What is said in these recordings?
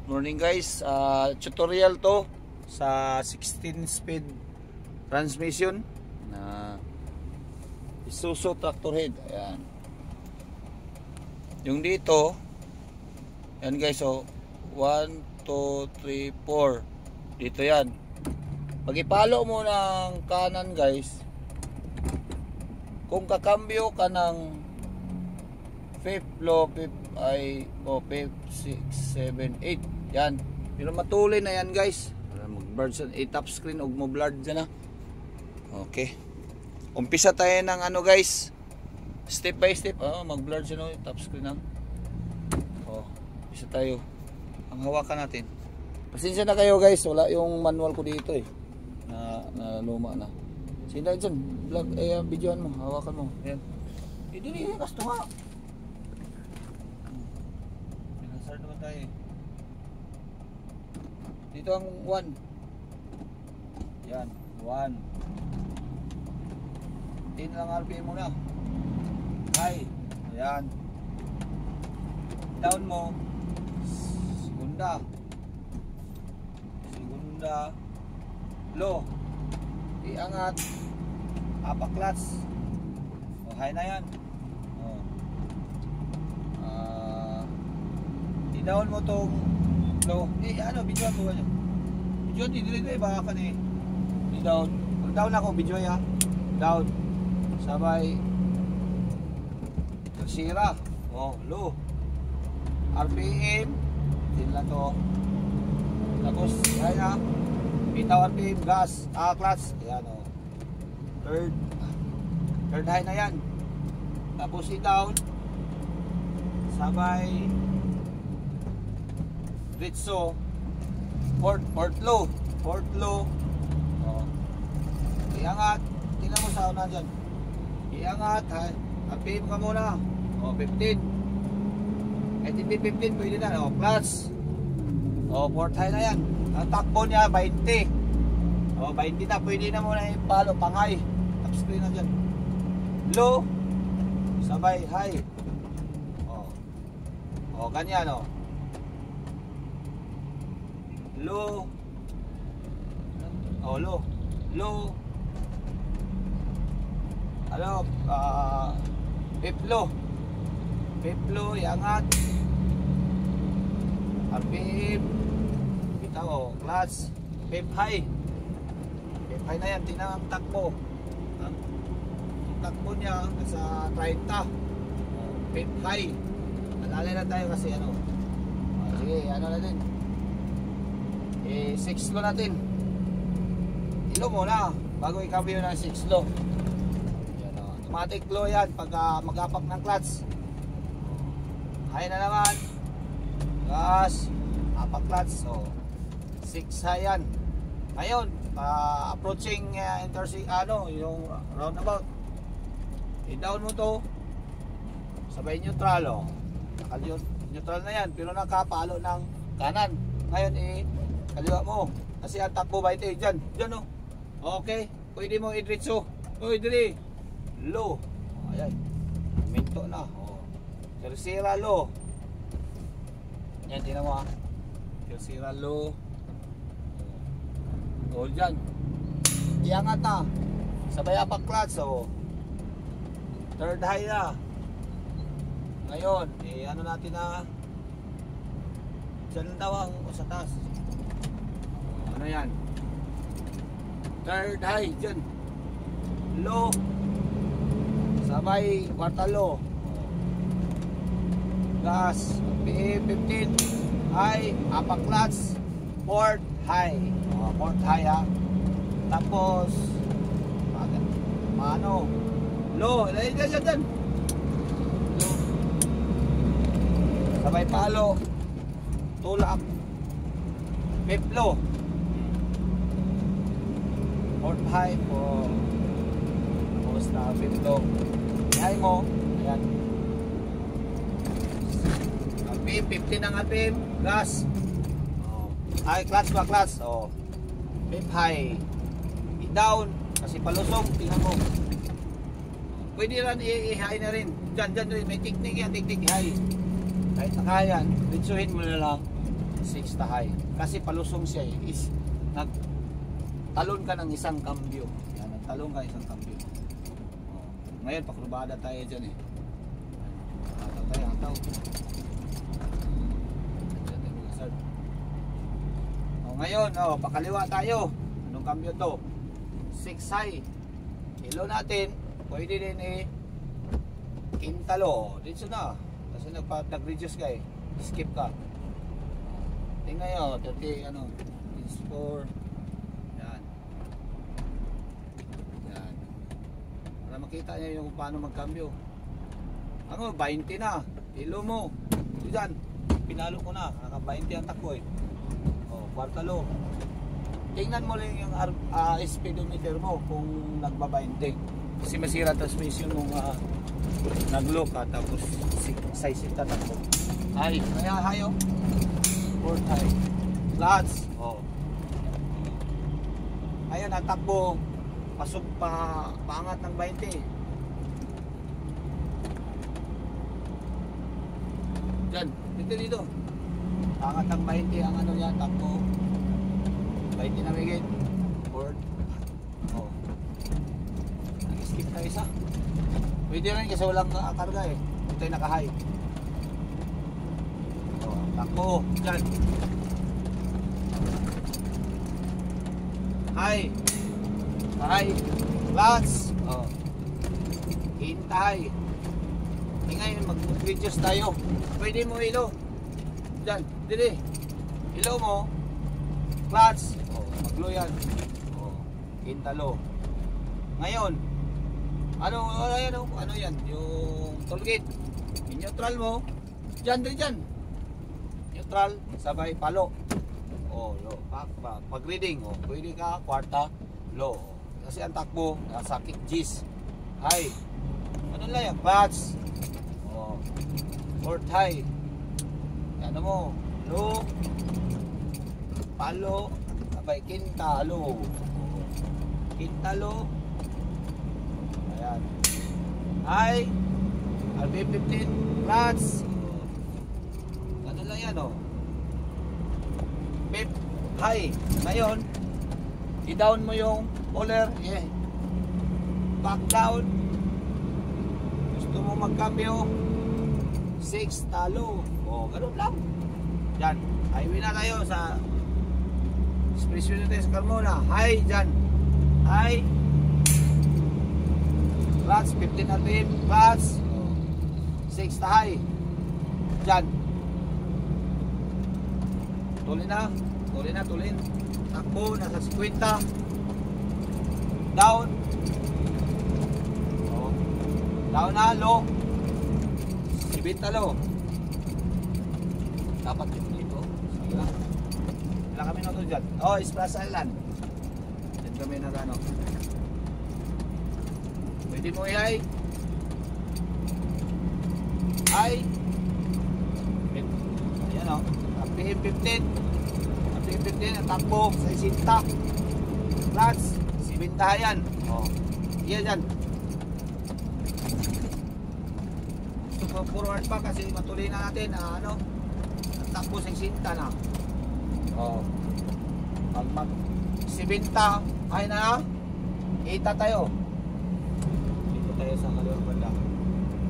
Morning guys, tutorial to sa 16 speed transmission na Isuzu tractor head. Ayan. Yung dito, yan guys, so 1, 2, 3, 4. Dito yan. Pag ipalo mo ng kanan guys, kung kakambyo ka ng 5th low, 5th ay 5th, 6, 7, 8 yan, pero matuloy na yan guys. Mag-blurred sa top screen o mo-blurred dyan na. Okay, umpisa tayo ng ano guys, step by step. Mag-blurred siya no, top screen na. Umpisa tayo. Ang hawakan natin, pasensya na kayo guys, wala yung manual ko dito na luma na. Sino dyan, vlog, videoan mo, hawakan mo. Ayan, hindi kasto nga. Pinasar naman tayo. Dito ang 1. Yan, 1. 10 lang RPM muna. High. Ayan. Down mo. Segunda. Low. Iangat. Upper clutch. High na yan. I-down mo tong low. Videoan mo ganyan. Videoan, hindi baka ka na i-down. Pag-down ako, video ya. Down. Sabay. Sira. Low. RPM. Din lang to. Tapos, yan na. Bitaw RPM, gas, clutch. Ayan Third high na yan. Tapos i-down. Sabay. Ritso. Fourth low. Iangat. Tingnan mo sa una dyan. Iangat. RPM ka muna. 15. Kahit hindi 15 pwede na. Clutch. Fourth high na yan. Ang takbo niya 20. 20 na. Pwede na muna yung palo pang high. Top screen na dyan. Low. Sabay high. Ganyan low. Low. Fifth low, iangat. RPM. Bitaw, clutch. Fifth high na yan. Tingnan ang takbo. Ang takbo niya sa 30. Fifth high. Alala na tayo kasi sige, natin. 6 low natin. Ilo muna bago i-cambio ng 6 low. Yan, automatic low yan pag mag-apak ng clutch. High na naman. Gas, apak clutch. 6 high yan. Ngayon, approaching yung roundabout. I-down mo to. Sabay neutral. Neutral na yan, pero nakapalo ng kanan. Ngayon kaliwa mo kasi ang takbo ba ito dyan okay, pwede mo i-diretso diri low. Ayan, minto na. Tercera low. Yan, tinan mo tercera low. Dyan iangat na, sabay apak clutch. Third high na. Ngayon, natin na dyan daw ang sa taas. Yan? Third high dyan. Low. Sabay, quarta low. Gas. P15. High. Apak clutch. Fourth high. Fourth high Tapos, low. Dyan. Sabay palo. Tulak. Fifth low. Fourth high po. Tapos na fifth low. High mo. Ayan. RPM, 15 ang RPM. Gas. High clutch ba? Clutch. Fifth high. I-down. Kasi palusong. Tingnan mo. Pwede rin i-high na rin. Dyan, may technique yan. Technique high. Kahit nakayan, bitsuhin mo na lang. 6 ta high. Kasi palusong siya eh. Is, nagtalon ka ng isang cambio. Yan, nagtalon ka isang cambio. Oh. Ngayon, pakrubada tayo dyan eh. Hataw tayo, hataw. Oh, ngayon, oh, pakaliwa tayo. Anong cambio to? 6 high. Ilo natin, pwede din eh. Quintalo. Dito na. Kasi nag-reduce ka eh. Skip ka. Tingnan nyo, 30, ano, is 4. Yan. Yan. Para makita nyo yung paano magkambyo. Ano, 20 na. Ilo mo. Diyan. Pinalo ko na. Naka 20 ang takbo eh. O, kwartalo. Tingnan mo lang yung speedometer mo kung nagba-20. Kasi masira transmission mong nag-lock ka. Tapos, size ita takbo. Ay, kaya hayo. 4 high. Clutch. Oh. Ayun, natakbo. Pasok pa, paangat ng 20. Diyan, dito. Paangat ng 20 ang ano niya, takbo. 20 na migit. 4. Oh. Nag-skip na isa. Pwede rin kasi walang karga eh. Ito yung naka-high. Takbo, dyan. High. Clutch. Oh. Hintay. Ngayon, mag-reduce tayo. Pwede mo ilo. Dyan, dili. Ilo mo. Clutch. Oh, maglo yan. Oh. Hintalo. Ngayon, ano yan? Yung tollgate. In-neutral mo. Dyan, dyan. Neutral, sabay palo. Oh, low. Pag reading, oh, pwede ka kwarta, low. Kasi ang takbo, nasa kick G's. High. Ano lang yan? Clutch. Oh. Fourth high. Ano mo? Low. Palo. Sabay quinta, low. Quinta, low. Ayan. High. RB15. Clutch. Yan o. Pip high. Ngayon, i-down mo yung puller. Yeah. Back down. Gusto mo magkambyo 6 talo. O, ganun lang. Yan. Highway na tayo sa expressway natin sa Carmona. High dyan. High. Clutch. 15 RPM. Clutch. 6 ta high. Dyan. Tulin. Takbo, nasa 50. Down. Oh. Down na, low. 70 low. Dapat yung dito. Ilang kami na ito dyan. Oh, Esplaza Island. Dyan kami na gano. Pwede mo i-high. High. Ayan o. PM15 ang takbo sa isinta. Clutch 70 yan. Oh. Iya dyan. Gusto ko forward pa kasi matuloy na natin ang takbo sa isinta na. Oh. Pag mag 70 ay na 8 tayo. Dito tayo sa kaliwang banda.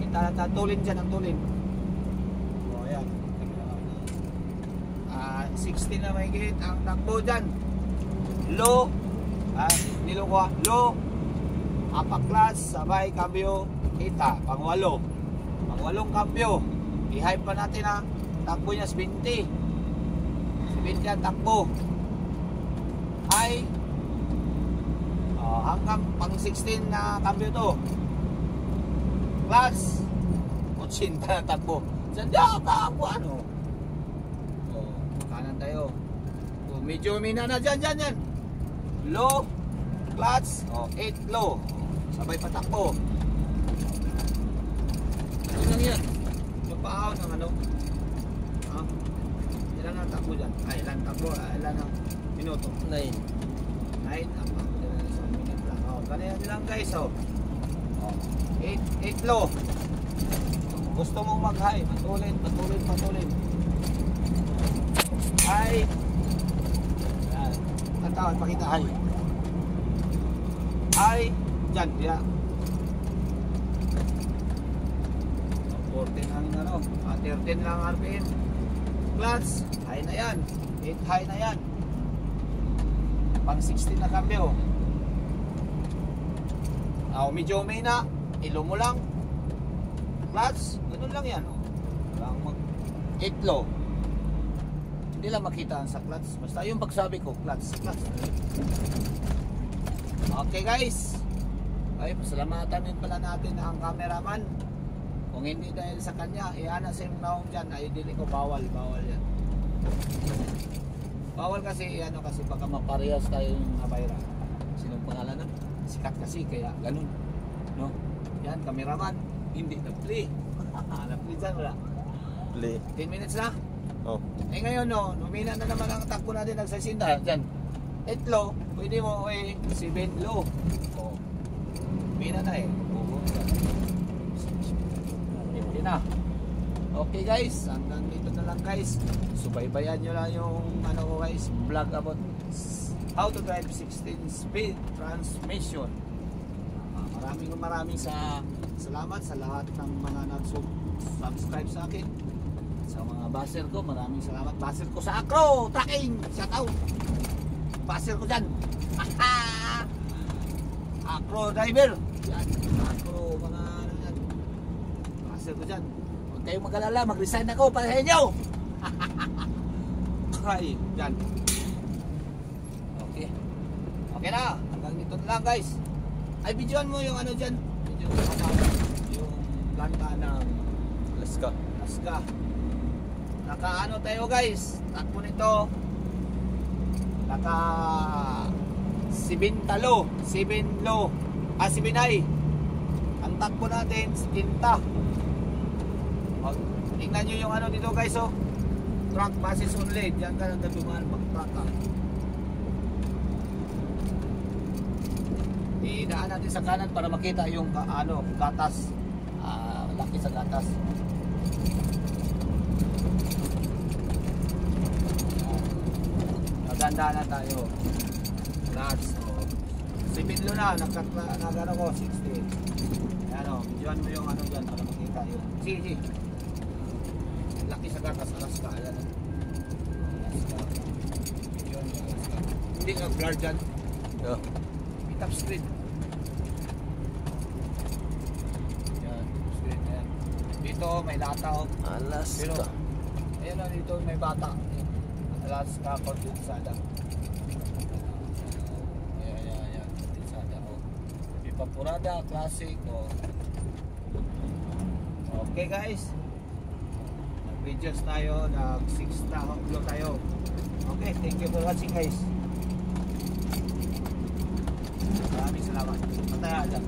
Kita na tulin dyan ang tulin. 16 na may gate ang takbo dyan. Low. Nilo ko low. Apak clutch. Sabay cambio. Kita. Pangwalo. Pangwalong cambio. I-hype pa natin ha. Takbo niya 20. 20 ang takbo. High. Hanggang pang 16 na cambio to. Clutch. 80 na takbo. Diyan takbo ano. Kanan tayo. Medyo umina na dyan. Low. Clutch. 8 low. Sabay patakbo. Ano lang yan? Napaaw ng ano? Ilan ang takbo dyan? Ilan takbo? Ilan ang minuto? 9. 9. Ganyan lang guys. 8 low. Gusto mong mag-high. Patuloy. Hi. Yan. Tantawan, pakita hi. Hi. Diyan, ya. 14 ang ano, 13 lang RPM. Clutch, high na yan. 8 high na yan. Pang 16 na cambio. Medyo may na. Ilo mo lang. Clutch, ganun lang yan. Walang mag 8 low. Hindi lang makita sa clutch. Basta yung pagsabi ko, clutch. Okay guys. Ay, pasalamatan din pala natin ang cameraman. Kung hindi dahil sa kanya, iana sa yung naong dyan, ay dili ko bawal yan. Bawal kasi, kasi baka maparehas tayo yung nabayra. Sinong pangalan nun? Sikat kasi, kaya ganun. No? Yan, cameraman, hindi na-play. Na-play dyan, wala. Play. 10 minutes na? Oh. Ngayon, no, lumina na naman ang takbo natin nagsasinda. Dyan, 8 low, pwede mo, 7 low. Oh. Lumina na na. Okay guys, hanggang dito na lang guys. Subaybayan nyo lang yung ko guys, vlog about how to drive 16-speed transmission. Maraming salamat sa lahat ng mga nag-subscribe sa akin. Sa mga baser ko, maraming salamat. Baser ko sa Acro Trucking, shout out. Baser ko dyan. Acro driver. Yan, Acro mga ko dyan. Huwag kayong mag-alala, mag-resign ako para sa inyo. Ay, dyan. Okay. Okay na. Hanggang dito na lang guys. Ay, videoan mo yung dyan. Yung planta ng Alaska. Naka tayo guys. Takbo nito. Naka 7 low. 7 high. Ang takbo natin, 70. Tingnan nyo yung dito guys, truck basis only. Diyan ka nagdumaan pag-truck ka. Idaan natin sa kanan para makita yung gatas. Laki sa gatas. Maganda na tayo. Clutch. Sipinlo na, nagano ko 60. Ayan videoan mo yung dyan para makita yung sige. Laki sa gatas, Alaska. Ayan Alaska. Hindi nga blur dyan. Yeah. Top screen. Yan, screen yan. Dito may lata Alaska. Pero ayan dito may bata. Alaska condensada. Ayan. Condensada Ipapurada, classic Okay guys. Nag-videos tayo, nag-6 na upload tayo. Okay, thank you for watching guys. Maraming salamat. Patayan lang.